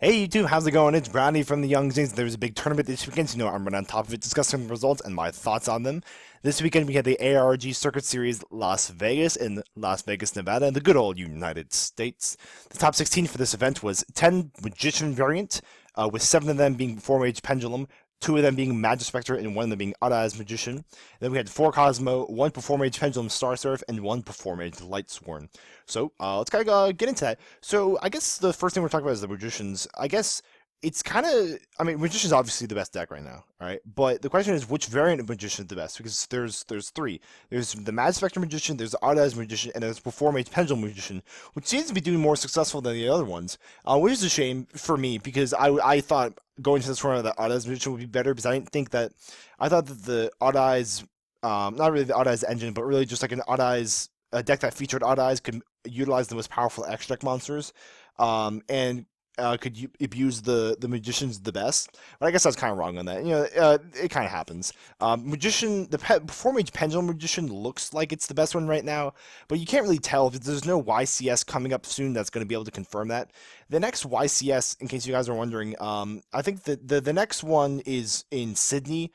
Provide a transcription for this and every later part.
Hey YouTube, how's it going? It's Brownie from the Young Zings. There's a big tournament this weekend, so you know I'm right on top of it, discussing the results and my thoughts on them. This weekend we had the ARG Circuit Series Las Vegas in Las Vegas, Nevada, in the good old United States. The top 16 for this event was 10 Magician variant, with 7 of them being Four-Mage Pendulum, 2 of them being Magic Spectre, and 1 of them being Odd-Eyes Magician. Then we had 4 Cosmo, 1 Performage Pendulum Star Surf, and 1 Performage Light Sworn. So let's kind of get into that. So I guess the first thing we're talking about is the Magicians. I guess it's kind of, I mean, Magician's obviously the best deck right now, all right? But the question is, which variant of Magician is the best? Because there's 3. There's the Mad Spectre Magician, there's the Odd Eyes Magician, and there's Performage Pendulum Magician, which seems to be doing more successful than the other ones, which is a shame for me because I thought going to this tournament that Odd Eyes Magician would be better because I didn't think that, I thought that the Odd Eyes, not really the Odd Eyes engine, but really just like an Odd Eyes, a deck that featured Odd Eyes could utilize the most powerful X deck monsters, and could abuse the magicians the best. But I guess I was kind of wrong on that. You know, it kind of happens. Magician, Before Mage Pendulum Magician looks like it's the best one right now, but you can't really tell if there's no YCS coming up soon that's going to be able to confirm that. The next YCS, in case you guys are wondering, I think the next one is in Sydney,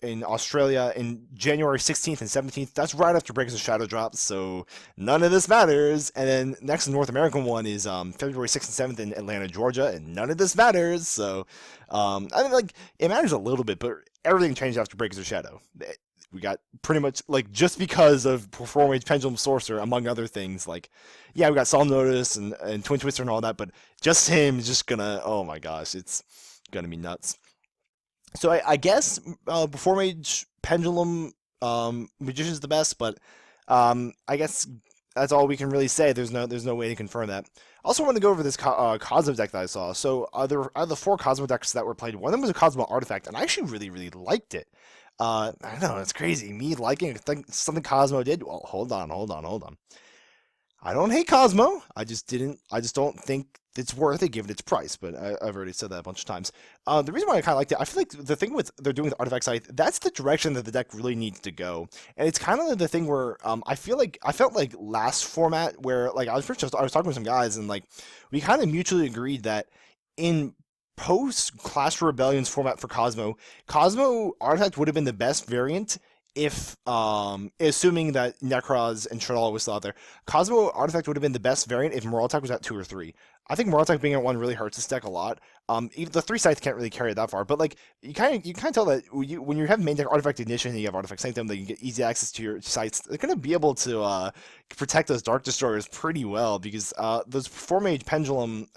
in Australia in January 16th and 17th. That's right after Breakers of Shadow drops, so none of this matters. And then next North American one is February 6th and 7th in Atlanta, Georgia, and none of this matters. So I mean, like, it matters a little bit, but everything changed after Breakers of Shadow. We got pretty much, like, just because of Performance Pendulum Sorcerer, among other things, like, yeah, we got Solemn Notice and Twin Twister and all that, but just him is just gonna, oh my gosh, it's gonna be nuts. So I guess before Mage Pendulum Magician's the best, but I guess that's all we can really say. There's no way to confirm that. I also want to go over this Cosmo deck that I saw. So out of the 4 Cosmo decks that were played, one of them was a Cosmo Artifact, and I actually really liked it. I don't know, it's crazy. Me liking something Cosmo did. Well, hold on. I don't hate Cosmo. I just don't think it's worth it given its price. But I've already said that a bunch of times. The reason why I kind of liked it, I feel like the thing with they're doing with Artifact Scythe, that's the direction that the deck really needs to go. And it's kind of the thing where I felt like last format where like I was talking with some guys and like we kind of mutually agreed that in post Clash of Rebellions format for Cosmo, Cosmo Artifact would have been the best variant if assuming that Necroz and Shaddoll was still out there. Cosmo Artifact would have been the best variant if Morale Attack was at 2 or 3. I think Morale Attack being at 1 really hurts this deck a lot. Even the 3 sites can't really carry it that far, but like you kind of tell that when you have main deck Artifact Ignition and you have Artifact Sanctum, that you get easy access to your sites. They're gonna be able to protect those Dark Destroyers pretty well because those 4-Mage Pendulum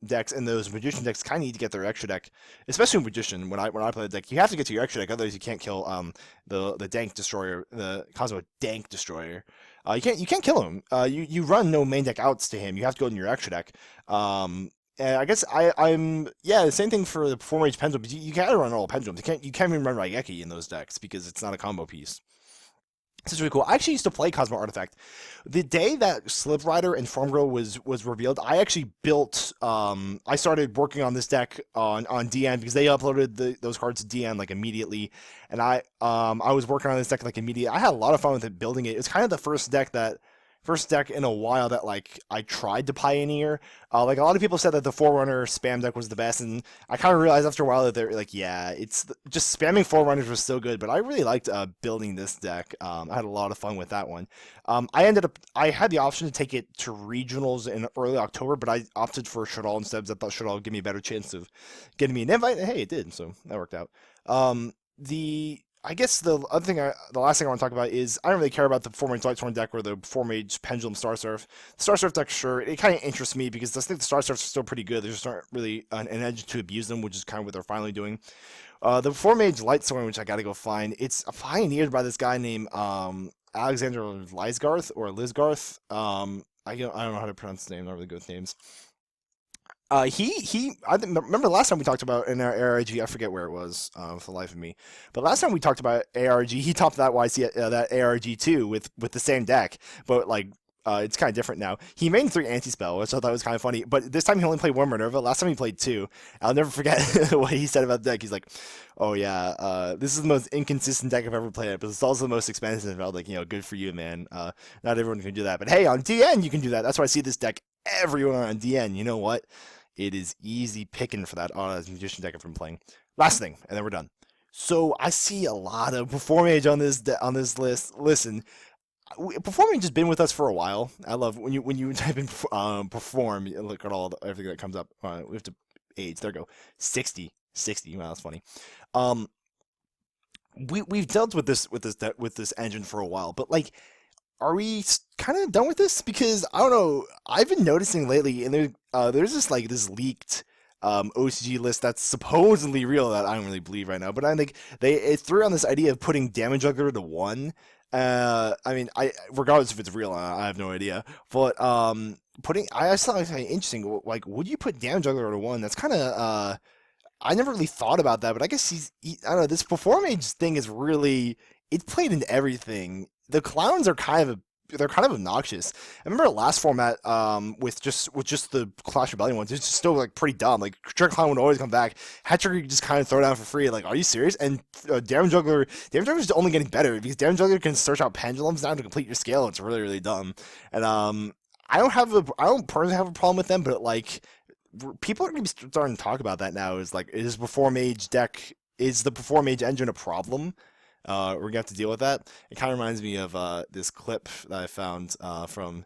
decks and those magician decks kind of need to get their extra deck, especially magician. When I play the deck, you have to get to your extra deck, otherwise you can't kill the Dank Destroyer, the Cosmo Dank Destroyer. You can't kill him. You run no main deck outs to him. You have to go in your extra deck. And I guess I'm yeah, the same thing for the Four Mage Pendulum. But you gotta run all pendulums. You can't even run Raigeki in those decks because it's not a combo piece. This is really cool. I actually used to play Cosmo Artifact. The day that Slip Rider and Farm Girl was revealed, I actually built. I started working on this deck on DN because they uploaded those cards to DN like immediately, and I was working on this deck like immediately. I had a lot of fun with it building it. It's kind of the first deck in a while that like I tried to pioneer. Like a lot of people said that the Forerunner spam deck was the best, and I kind of realized after a while that they're like, yeah, just spamming Forerunners was still good, but I really liked building this deck. I had a lot of fun with that one. I had the option to take it to regionals in early October, but I opted for Shaddoll instead because I thought Shaddoll would give me a better chance of getting me an invite. And hey, it did, so that worked out. The I guess the last thing I want to talk about is I don't really care about the 4-Mage Lightsworn deck or the 4-Mage Pendulum Star Surf. The Star Surf deck, sure, it kind of interests me because I think the Star Surfs are still pretty good. There's just not really an edge to abuse them, which is kind of what they're finally doing. The 4-Mage Lightsworn, which I got to go find, it's pioneered by this guy named Alexander Lysgarth or Lizgarth. I don't know how to pronounce his name. I'm not really good with names. Remember the last time we talked about in our ARG, I forget where it was, for the life of me. But last time we talked about ARG, he topped that that ARG too with the same deck, but like it's kind of different now. He made 3 anti-spell, which I thought was kind of funny. But this time he only played 1 Minerva. Last time he played 2. I'll never forget what he said about the deck. He's like, "Oh yeah, this is the most inconsistent deck I've ever played, but it's also the most expensive." I was like, good for you, man. Not everyone can do that, but hey, on DN you can do that. That's why I see this deck everywhere on DN. You know what? it is easy picking for that as magician deck I've been playing. Last thing, and then we're done. So I see a lot of Performage on this list. Listen, Performing has been with us for a while. I love when you type in perform, you look at everything that comes up. We have to age. There we go. 60. 60. Wow, that's funny. Um, we've dealt with this engine for a while, but like, are we kind of done with this? Because I don't know. I've been noticing lately, and there's this leaked OCG list that's supposedly real that I don't really believe right now. But I think it threw on this idea of putting Damage Juggler to 1. I mean, regardless if it's real, I have no idea. But I just thought it was kind of interesting. Like, would you put Damage Juggler to 1? That's kind of I never really thought about that, but I guess I don't know. This Performage thing is really it's played into everything. The clowns are they're kind of obnoxious. I remember the last format with just the Clash Rebellion ones. It's just still like pretty dumb. Like Trick Clown would always come back. Hat Trick you just kind of throw down for free. Like, are you serious? And Damage Juggler is only getting better because Damage Juggler can search out pendulums now to complete your scale. It's really really dumb. And I don't personally have a problem with them, but like people are gonna be starting to talk about that now. Is like, is the Perform Mage engine a problem? We're gonna have to deal with that. It kind of reminds me of this clip that I found from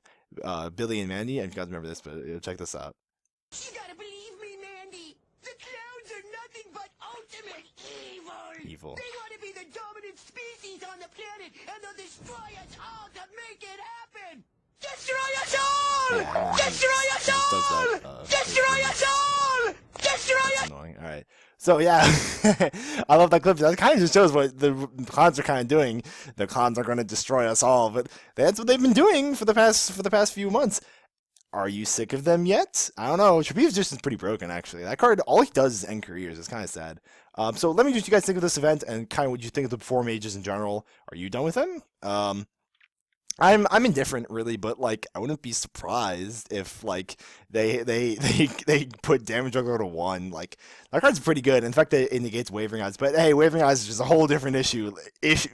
Billy and Mandy. If you guys remember this, but check this out. You gotta believe me, Mandy. The clowns are nothing but ultimate evil. Evil. They want to be the dominant species on the planet, and they'll destroy us all to make it happen. Destroy us all! Yeah, Destroy us all! Destroy us all! Destroy us! Annoying. All right. So yeah, I love that clip. That kind of just shows what the clowns are kind of doing. The clowns are going to destroy us all, but that's what they've been doing for the past few months. Are you sick of them yet? I don't know. Shabib's just is pretty broken, actually. That card, all he does is end careers. It's kind of sad. So let me know what you guys think of this event and kind of what you think of the Perform Mages in general. Are you done with them? I'm indifferent really, but like I wouldn't be surprised if like they put Damage Juggler to 1. Like that card's pretty good. In fact, it negates Wavering Eyes. But hey, Wavering Eyes is just a whole different issue,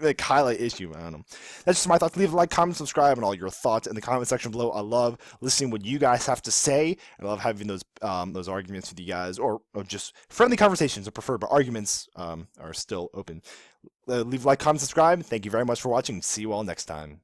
like highlight issue. I don't know. That's just my thoughts. Leave a like, comment, subscribe, and all your thoughts in the comment section below. I love listening what you guys have to say. I love having those arguments with you guys, or just friendly conversations are preferred, but arguments are still open. Leave a like, comment, subscribe. Thank you very much for watching. See you all next time.